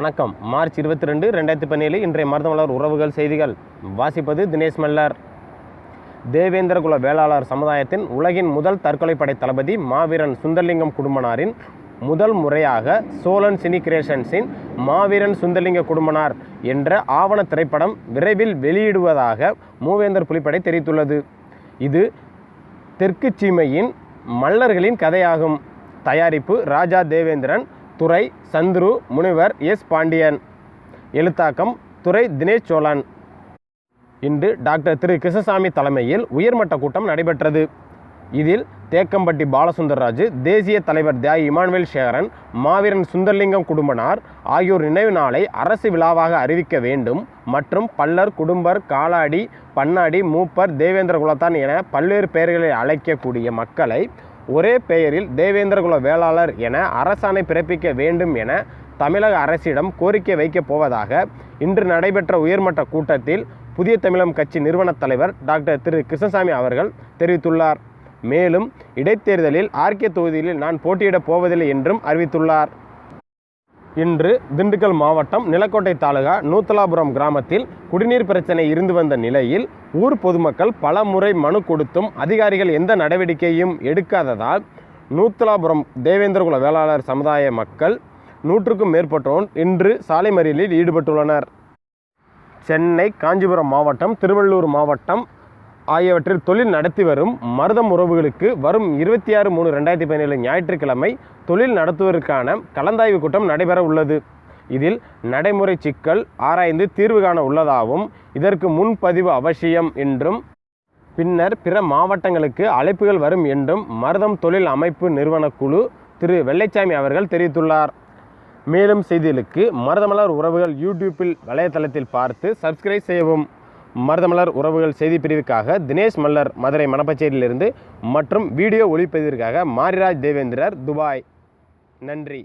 வணக்கம். மார்ச் 22, 2017 இன்றைய மருதமலர் உறவுகள் செய்திகள். வாசிப்பது தினேஷ் மல்லர். தேவேந்திர குல வேளாளர் சமுதாயத்தின் உலகின் முதல் தற்கொலைப்படை தளபதி மாவீரன் சுந்தரலிங்கம் குடும்பனாரின் முதல் முறையாக சோழன் சினி கிரியேஷன்ஸின் மாவீரன் சுந்தரலிங்க குடும்பனார் என்ற ஆவண திரைப்படம் விரைவில் வெளியிடுவதாக மூவேந்தர் புலிப்படை தெரிவித்துள்ளது. இது தெற்கு சீமையின் மல்லர்களின் கதையாகும். தயாரிப்பு ராஜா தேவேந்திரன், துறை சந்துரு, முனிவர் எஸ் பாண்டியன், எழுத்தாக்கம் துறை தினேஷ் சோழன். இன்று டாக்டர் திரு கிருஷ்ணசாமி தலைமையில் உயர்மட்ட கூட்டம் நடைபெற்றது. இதில் தேக்கம்பட்டி பாலசுந்தரராஜு, தேசிய தலைவர் தியாகி இமானுவேல் சேகரன், மாவீரன் சுந்தரலிங்கம் குடும்பனார் ஆகியோர் நினைவு நாளை அரசு விழாவாக அறிவிக்க வேண்டும் மற்றும் பல்லர், குடும்பர், காலாடி, பன்னாடி, மூப்பர், தேவேந்திர குலத்தான் என பல்வேறு பெயர்களை அழைக்கக்கூடிய மக்களை ஒரே பெயரில் தேவேந்திர குல வேளாளர் என அரசாணை பிறப்பிக்க வேண்டும் என தமிழக அரசிடம் கோரிக்கை வைக்கப் போவதாக இன்று நடைபெற்ற உயர்மட்ட கூட்டத்தில் புதிய தமிழகம் கட்சி நிறுவன தலைவர் டாக்டர் திரு கிருஷ்ணசாமி அவர்கள் தெரிவித்துள்ளார். மேலும் இடைத்தேர்தலில் ஆர்கே தொகுதியில் நான் போட்டியிடப் போவதில்லை என்றும் அறிவித்துள்ளார். இன்று திண்டுக்கல் மாவட்டம் நிலக்கோட்டை தாலுகா நூத்தலாபுரம் கிராமத்தில் குடிநீர் பிரச்சனை இருந்து வந்த நிலையில் ஊர் பொதுமக்கள் பல முறை மனு கொடுத்தும் அதிகாரிகள் எந்த நடவடிக்கையும் எடுக்காததால் நூத்தலாபுரம் தேவேந்திர குல வேளாளர் சமுதாய மக்கள் 100க்கும் மேற்பட்டோர் இன்று சாலை மறியலில் ஈடுபட்டுள்ளனர். சென்னை, காஞ்சிபுரம் மாவட்டம், திருவள்ளூர் மாவட்டம் ஆகியவற்றில் தொழில் நடத்தி வரும் மருதம் உறவுகளுக்கு வரும் 26/3/2017 ஞாயிற்றுக்கிழமை தொழில் நடத்துவதற்கான கலந்தாய்வு கூட்டம் நடைபெற உள்ளது. இதில் நடைமுறை சிக்கல் ஆராய்ந்து தீர்வு காண உள்ளதாகவும் இதற்கு முன்பதிவு அவசியம் என்றும் பின்னர் பிற மாவட்டங்களுக்கு அழைப்புகள் வரும் என்றும் மருதம் தொழில் அமைப்பு நிறுவன குழு திரு வெள்ளைச்சாமி அவர்கள் தெரிவித்துள்ளார். மேலும் செய்திகளுக்கு மருதமலர் உறவுகள் யூடியூப்பில் வலைத்தளத்தில் பார்த்து சப்ஸ்கிரைப் செய்யவும். மருதமலர் உறவுகள் செய்தி பிரிவுக்காக தினேஷ் மல்லர், மதுரை மணப்பச்சேரியிலிருந்து மற்றும் வீடியோ ஒளிப்பதிவிற்காக மாரிராஜ் தேவேந்திரர், துபாய். நன்றி.